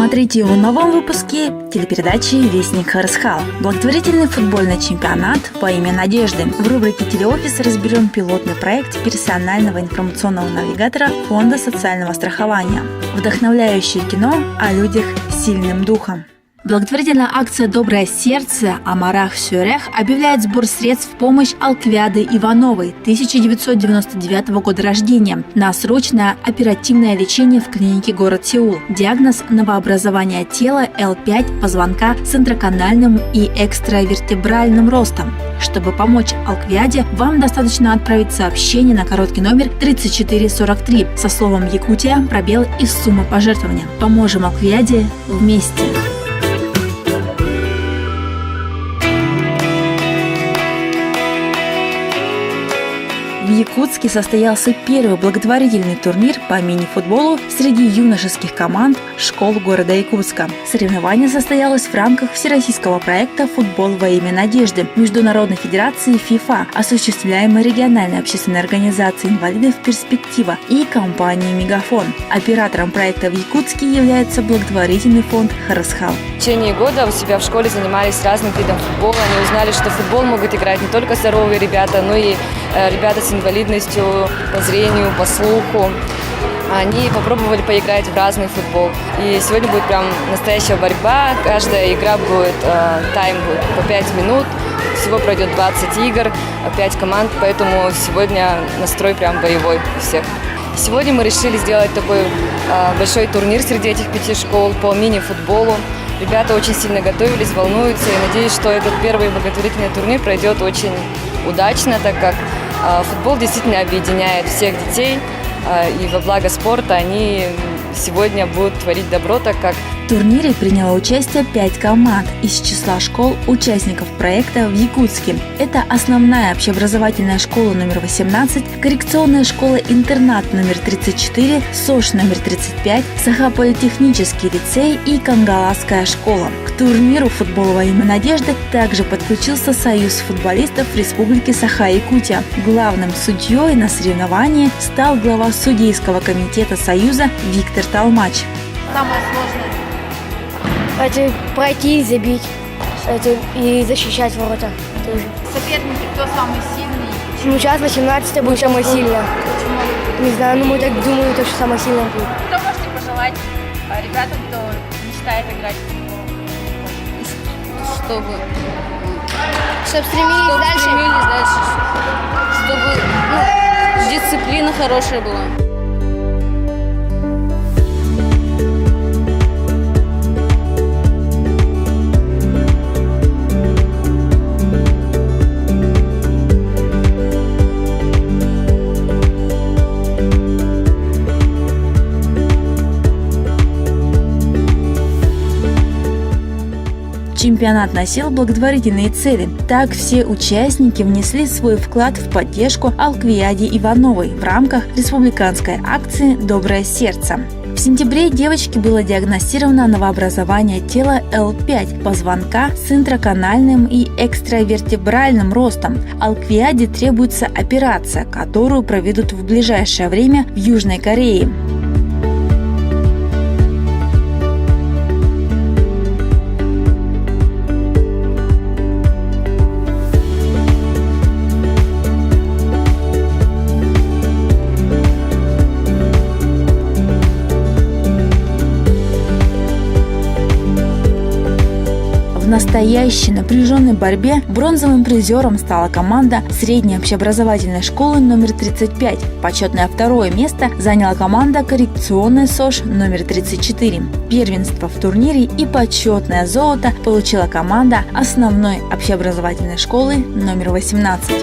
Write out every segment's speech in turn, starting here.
Смотрите в новом выпуске телепередачи «Вестник Харысхал». Благотворительный футбольный чемпионат во имя Надежды. В рубрике «Телеофис» разберем пилотный проект персонального информационного навигатора Фонда социального страхования. Вдохновляющее кино о людях с сильным духом. Благотворительная акция «Доброе сердце» Амарах Сюрех объявляет сбор средств в помощь Алквиады Ивановой, 1999 года рождения, на срочное оперативное лечение в клинике город Сеул. Диагноз – новообразование тела L5 позвонка с интраканальным и экстравертебральным ростом. Чтобы помочь Алквиаде, вам достаточно отправить сообщение на короткий номер 3443 со словом «Якутия», пробел и сумма пожертвования. Поможем Алквиаде вместе! В Якутске состоялся первый благотворительный турнир по мини-футболу среди юношеских команд школ города Якутска. Соревнование состоялось в рамках всероссийского проекта «Футбол во имя Надежды» Международной федерации ФИФА, осуществляемой региональной общественной организацией инвалидов «Перспектива» и компанией «Мегафон». Оператором проекта в Якутске является благотворительный фонд «Харысхал». В течение года у себя в школе занимались разным видом футбола. Они узнали, что в футбол могут играть не только здоровые ребята, но и ребята с инвалидностью по зрению, по слуху. Они попробовали поиграть в разный футбол. И сегодня будет прям настоящая борьба. Каждая игра будет, тайм будет по 5 минут. Всего пройдет 20 игр, 5 команд, поэтому сегодня настрой прям боевой у всех. Сегодня мы решили сделать такой большой турнир среди этих 5 школ по мини-футболу. Ребята очень сильно готовились, волнуются, и надеюсь, что этот первый благотворительный турнир пройдет очень удачно, так как футбол действительно объединяет всех детей, и во благо спорта они сегодня будут творить добро, так как в турнире приняло участие 5 команд из числа школ участников проекта в Якутске. Это основная общеобразовательная школа номер 18, коррекционная школа-интернат номер 34, СОШ номер 35, Саха-политехнический лицей и Кангаласская школа. К турниру «Футбол во имя Надежды» также подключился Союз футболистов Республики Саха-Якутия. Главным судьей на соревновании стал глава судейского комитета Союза Виктор Толмач. Самое сложное? Это пройти, забить, и защищать ворота тоже. Соперники, кто самый сильный? Ну, сейчас 18-й будет самое сильное. Почему? Не знаю, но мы так думаем, что самое сильное будет. Что можете пожелать ребятам, кто мечтает играть в футбол? Чтобы стремились дальше, чтобы дисциплина хорошая была. Чемпионат носил благотворительные цели. Так, все участники внесли свой вклад в поддержку Алквиаде Ивановой в рамках республиканской акции «Доброе сердце». В сентябре девочке было диагностировано новообразование тела L5 позвонка с интраканальным и экстравертебральным ростом. Алквиаде требуется операция, которую проведут в ближайшее время в Южной Корее. В настоящей напряженной борьбе бронзовым призером стала команда средней общеобразовательной школы номер 35. Почетное второе место заняла команда коррекционной СОШ номер 34. Первенство в турнире и почетное золото получила команда основной общеобразовательной школы номер 18.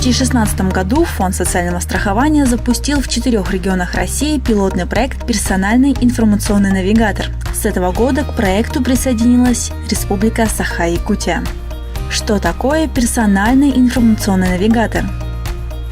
2016 году Фонд социального страхования запустил в 4 регионах России пилотный проект «Персональный информационный навигатор». С этого года к проекту присоединилась Республика Саха-Якутия. Что такое персональный информационный навигатор?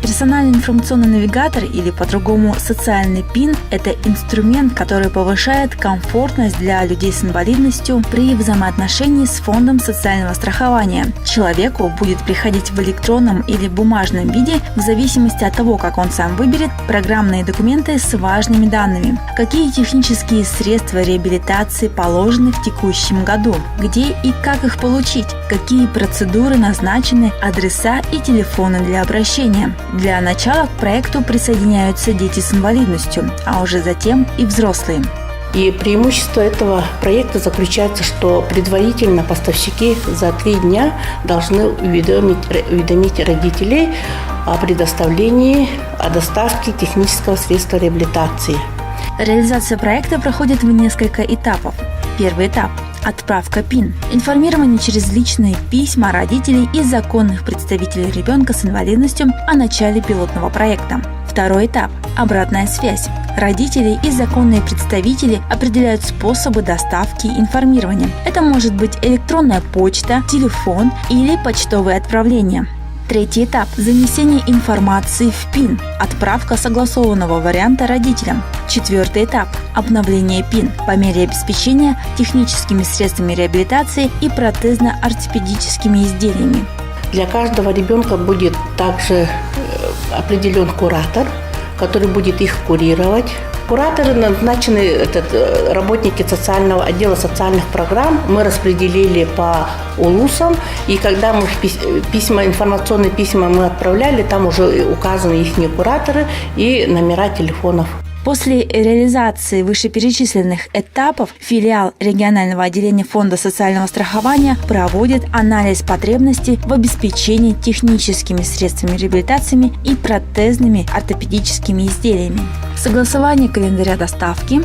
Персональный информационный навигатор, или по-другому социальный ПИН, это инструмент, который повышает комфортность для людей с инвалидностью при взаимоотношении с фондом социального страхования. Человеку будет приходить в электронном или бумажном виде, в зависимости от того, как он сам выберет, программные документы с важными данными. Какие технические средства реабилитации положены в текущем году, где и как их получить, какие процедуры назначены, адреса и телефоны для обращения. Для начала к проекту присоединяются дети с инвалидностью, а уже затем и взрослые. И преимущество этого проекта заключается, что предварительно поставщики за 3 дня должны уведомить родителей о предоставлении, о доставке технического средства реабилитации. Реализация проекта проходит в несколько этапов. Первый этап – отправка ПИН. Информирование через личные письма родителей и законных представителей ребенка с инвалидностью о начале пилотного проекта. Второй этап – обратная связь. Родители и законные представители определяют способы доставки информирования. Это может быть электронная почта, телефон или почтовые отправления. Третий этап – занесение информации в ПИН, отправка согласованного варианта родителям. Четвертый этап – обновление ПИН по мере обеспечения техническими средствами реабилитации и протезно-ортопедическими изделиями. Для каждого ребенка будет также определен куратор, который будет их курировать. Кураторы назначены работники социального отдела социальных программ. Мы распределили по улусам, и когда мы информационные письма мы отправляли, там уже указаны их кураторы и номера телефонов. После реализации вышеперечисленных этапов филиал регионального отделения Фонда социального страхования проводит анализ потребностей в обеспечении техническими средствами реабилитации и протезными ортопедическими изделиями, согласование календаря доставки,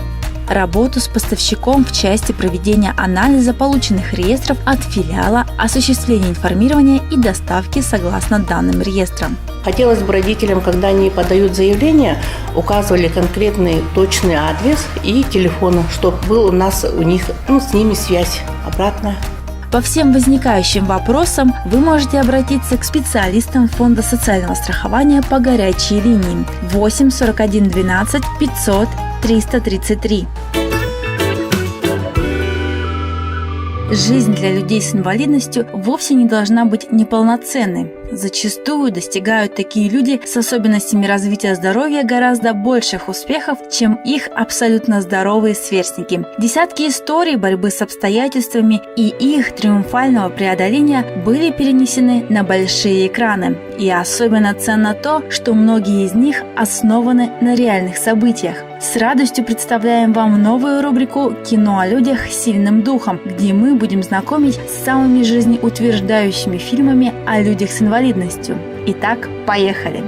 работу с поставщиком в части проведения анализа полученных реестров от филиала, осуществление информирования и доставки согласно данным реестрам. Хотелось бы родителям, когда они подают заявление, указывали конкретный точный адрес и телефон, чтобы был у них с ними связь обратная. По всем возникающим вопросам вы можете обратиться к специалистам Фонда социального страхования по горячей линии 8 41 12 500 333. Жизнь для людей с инвалидностью вовсе не должна быть неполноценной. Зачастую достигают такие люди с особенностями развития здоровья гораздо больших успехов, чем их абсолютно здоровые сверстники. Десятки историй борьбы с обстоятельствами и их триумфального преодоления были перенесены на большие экраны. И особенно ценно то, что многие из них основаны на реальных событиях. С радостью представляем вам новую рубрику «Кино о людях с сильным духом», где мы будем знакомить с самыми жизнеутверждающими фильмами о людях с инвалидностью. Итак, поехали!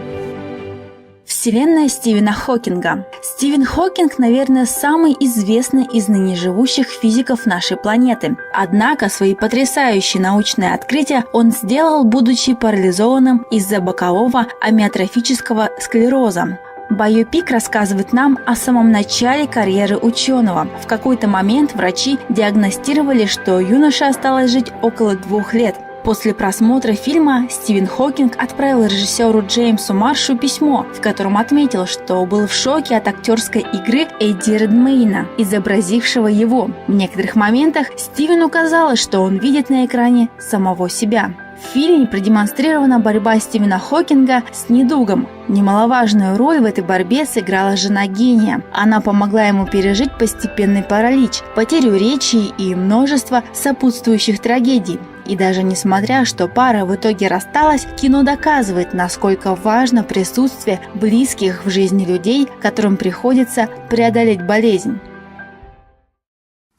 Вселенная Стивена Хокинга. Стивен Хокинг, наверное, самый известный из ныне живущих физиков нашей планеты. Однако свои потрясающие научные открытия он сделал, будучи парализованным из-за бокового амиотрофического склероза. Байопик рассказывает нам о самом начале карьеры ученого. В какой-то момент врачи диагностировали, что юноше осталось жить около 2 лет. После просмотра фильма Стивен Хокинг отправил режиссеру Джеймсу Маршу письмо, в котором отметил, что был в шоке от актерской игры Эдди Редмейна, изобразившего его. В некоторых моментах Стивену казалось, что он видит на экране самого себя. В фильме продемонстрирована борьба Стивена Хокинга с недугом. Немаловажную роль в этой борьбе сыграла жена гения. Она помогла ему пережить постепенный паралич, потерю речи и множество сопутствующих трагедий. И даже несмотря, что пара в итоге рассталась, кино доказывает, насколько важно присутствие близких в жизни людей, которым приходится преодолеть болезнь.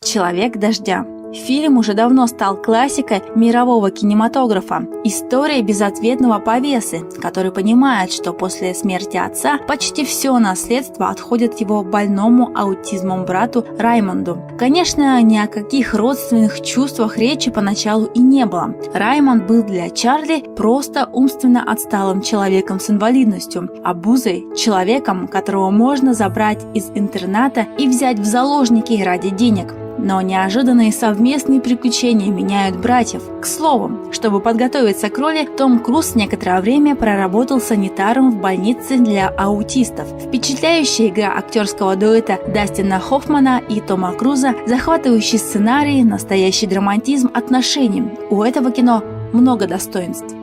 Человек дождя. Фильм уже давно стал классикой мирового кинематографа. История безответного повесы, который понимает, что после смерти отца почти все наследство отходит его больному аутизмом брату Раймонду. Конечно, ни о каких родственных чувствах речи поначалу и не было. Раймонд был для Чарли просто умственно отсталым человеком с инвалидностью, обузой, человеком, которого можно забрать из интерната и взять в заложники ради денег. Но неожиданные совместные приключения меняют братьев. К слову, чтобы подготовиться к роли, Том Круз некоторое время проработал санитаром в больнице для аутистов. Впечатляющая игра актерского дуэта Дастина Хоффмана и Тома Круза, захватывающий сценарий, настоящий драматизм отношений. У этого кино много достоинств.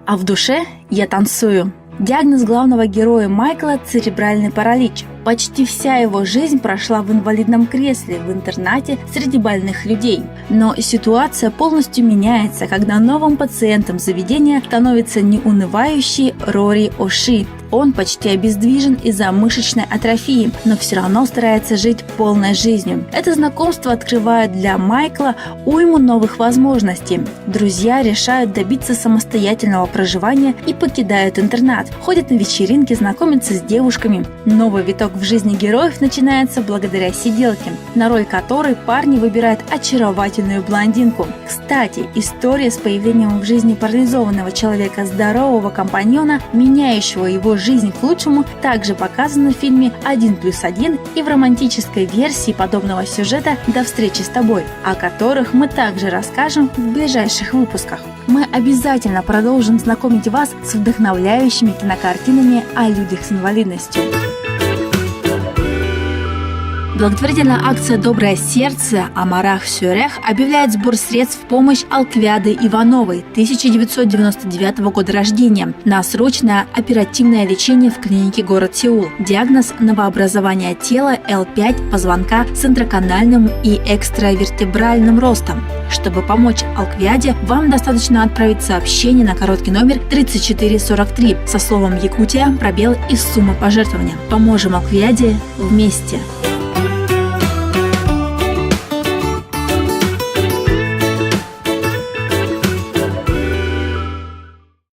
А в душе я танцую. Диагноз главного героя Майкла – церебральный паралич. Почти вся его жизнь прошла в инвалидном кресле в интернате среди больных людей. Но ситуация полностью меняется, когда новым пациентом заведения становится неунывающий Рори О'Ши. Он почти обездвижен из-за мышечной атрофии, но все равно старается жить полной жизнью. Это знакомство открывает для Майкла уйму новых возможностей. Друзья решают добиться самостоятельного проживания и покидают интернат. Ходят на вечеринки, знакомятся с девушками. Новый виток в жизни героев начинается благодаря сиделке, на роль которой парни выбирают очаровательную блондинку. Кстати, история с появлением в жизни парализованного человека здорового компаньона, меняющего его жизнь к лучшему, также показана в фильме «1+1» и в романтической версии подобного сюжета «До встречи с тобой», о которых мы также расскажем в ближайших выпусках. Мы обязательно продолжим знакомить вас с вдохновляющими кинокартинами о людях с инвалидностью. Благотворительная акция «Доброе сердце» Амарах Сюрех объявляет сбор средств в помощь Алквиады Ивановой, 1999 года рождения, на срочное оперативное лечение в клинике город Сеул. Диагноз – новообразование тела L5 позвонка с интраканальным и экстравертебральным ростом. Чтобы помочь Алквиаде, вам достаточно отправить сообщение на короткий номер 3443 со словом «Якутия», пробел и сумма пожертвования. Поможем Алквиаде вместе.